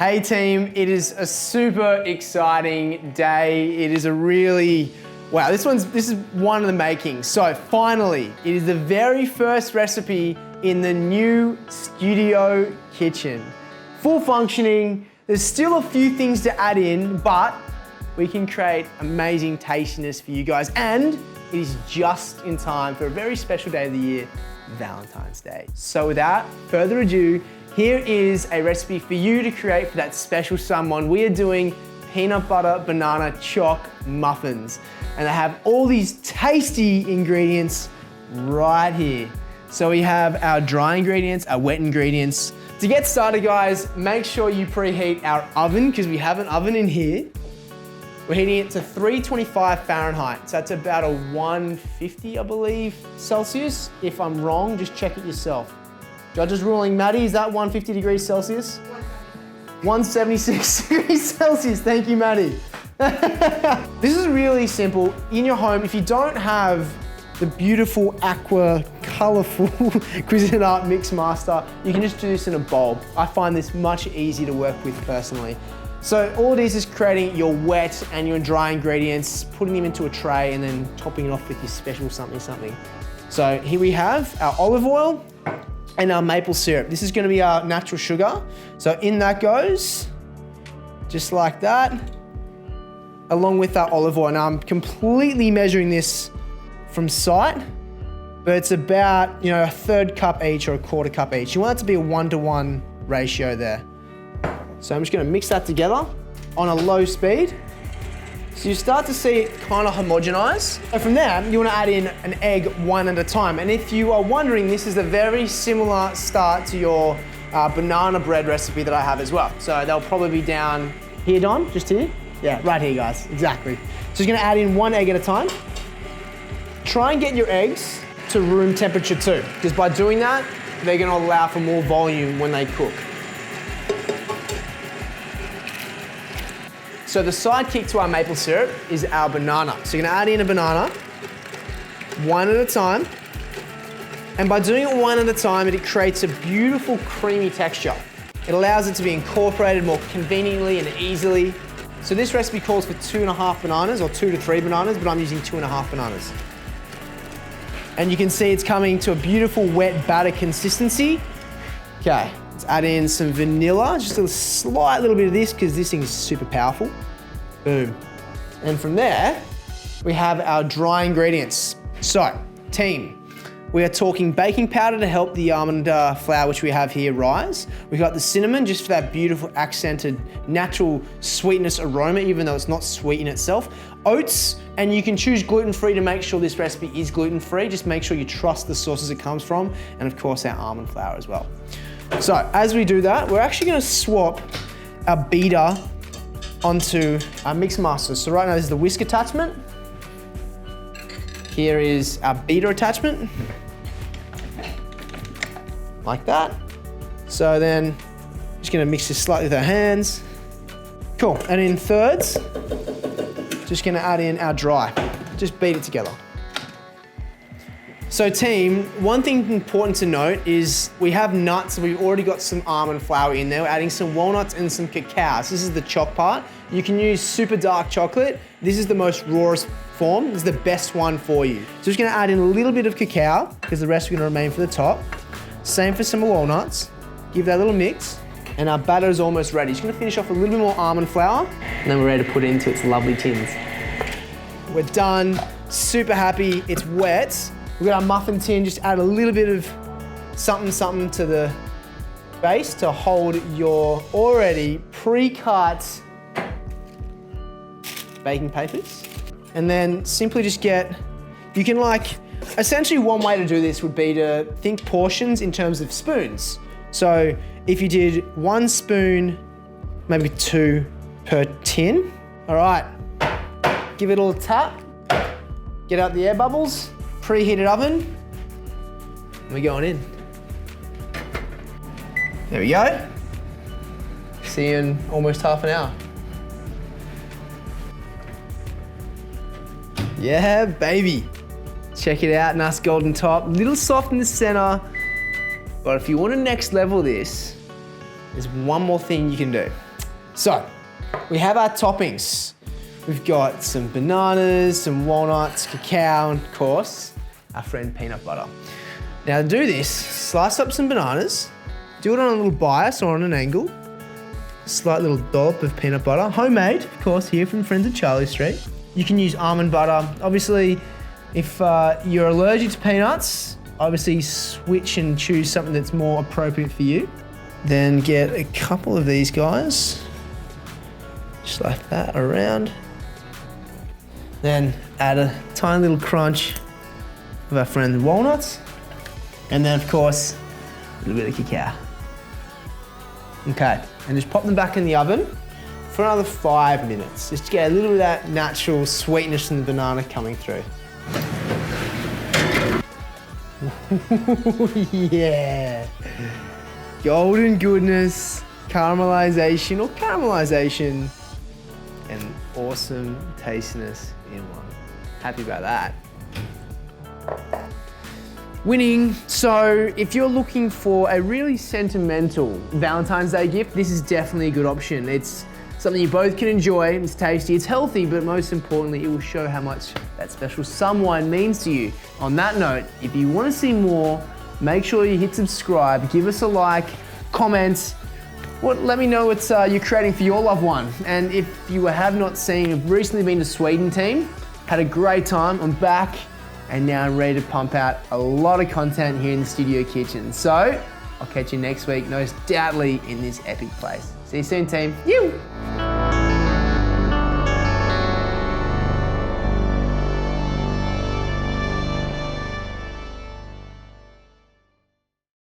Hey team, it is a super exciting day. It is a really, wow, this is one of the making. So finally, it is the very first recipe in the new studio kitchen. Full functioning, there's still a few things to add in, but we can create amazing tastiness for you guys. And it is just in time for a very special day of the year, Valentine's Day. So without further ado, here is a recipe for you to create for that special someone. We are doing peanut butter banana choc muffins. And they have all these tasty ingredients right here. So we have our dry ingredients, our wet ingredients. To get started, guys, make sure you preheat our oven because we have an oven in here. We're heating it to 325 Fahrenheit. So that's about a 150, I believe, Celsius. If I'm wrong, just check it yourself. Judge's ruling, Maddie, is that 150 degrees Celsius? 176 degrees Celsius, thank you, Maddie. This is really simple. In your home, if you don't have the beautiful aqua, colorful Cuisinart Mix Master, you can just do this in a bowl. I find this much easier to work with personally. So all it is creating your wet and your dry ingredients, putting them into a tray and then topping it off with your special something. So here we have our olive oil and our maple syrup. This is gonna be our natural sugar. So in that goes, just like that, along with our olive oil. Now I'm completely measuring this from sight, but it's about, a 1/3 cup each or a 1/4 cup each. You want it to be a 1-to-1 ratio there. So I'm just gonna mix that together on a low speed. So you start to see it kind of homogenize. And from there, you wanna add in an egg one at a time. And if you are wondering, this is a very similar start to your banana bread recipe that I have as well. So they'll probably be down here, Don, just here? Yeah, right here, guys, exactly. So you're gonna add in one egg at a time. Try and get your eggs to room temperature too, because by doing that, they're gonna allow for more volume when they cook. So the sidekick to our maple syrup is our banana. So you're gonna add in a banana, one at a time. And by doing it one at a time, it creates a beautiful creamy texture. It allows it to be incorporated more conveniently and easily. So this recipe calls for 2.5 bananas or 2 to 3 bananas, but I'm using 2.5 bananas. And you can see it's coming to a beautiful wet batter consistency. Okay, let's add in some vanilla, just a slight little bit of this because this thing is super powerful. Boom. And from there, we have our dry ingredients. So, team, we are talking baking powder to help the almond flour, which we have here, rise. We've got the cinnamon, just for that beautiful accented natural sweetness aroma, even though it's not sweet in itself. Oats, and you can choose gluten-free to make sure this recipe is gluten-free. Just make sure you trust the sources it comes from. And of course, our almond flour as well. So as we do that, we're actually gonna swap our beater onto our mix master. So right now, this is the whisk attachment. Here is our beater attachment, like that. So then, just gonna mix this slightly with our hands. Cool, and in thirds, just gonna add in our dry. Just beat it together. So team, one thing important to note is we have nuts, we've already got some almond flour in there. We're adding some walnuts and some cacao. So this is the choc part. You can use super dark chocolate. This is the most rawest form. This is the best one for you. So just gonna add in a little bit of cacao because the rest are gonna remain for the top. Same for some walnuts. Give that a little mix. And our batter is almost ready. Just gonna finish off a little bit more almond flour and then we're ready to put it into its lovely tins. We're done, super happy, it's wet. We've got our muffin tin, just add a little bit of something to the base to hold your already pre-cut baking papers. And then simply just you can essentially one way to do this would be to think portions in terms of spoons. So if you did 1 spoon, maybe 2 per tin. All right, give it a little tap, get out the air bubbles, preheated oven, and we're going in. There we go. See you in almost half an hour. Yeah, baby. Check it out, nice golden top. Little soft in the center, but if you want to next level this, there's one more thing you can do. So, we have our toppings. We've got some bananas, some walnuts, cacao, and of course, our friend peanut butter. Now to do this, slice up some bananas, do it on a little bias or on an angle, slight little dollop of peanut butter, homemade, of course, here from friends at Charlie Street. You can use almond butter. Obviously, if you're allergic to peanuts, obviously switch and choose something that's more appropriate for you. Then get a couple of these guys, just like that around. Then add a tiny little crunch of our friend walnuts. And then of course, a little bit of cacao. Okay, and just pop them back in the oven for another 5 minutes. Just to get a little bit of that natural sweetness from the banana coming through. Yeah. Golden goodness, caramelization or caramelization, and awesome tastiness in one. Happy about that. Winning. So if you're looking for a really sentimental Valentine's Day gift, this is definitely a good option. It's something you both can enjoy, it's tasty, it's healthy, but most importantly, it will show how much that special someone means to you. On that note, if you want to see more, make sure you hit subscribe, give us a like, comment, let me know what you're creating for your loved one. And if you have not seen, I've recently been to Sweden team, had a great time, I'm back, and now I'm ready to pump out a lot of content here in the studio kitchen. So, I'll catch you next week, most doubtly in this epic place. See you soon, team. You!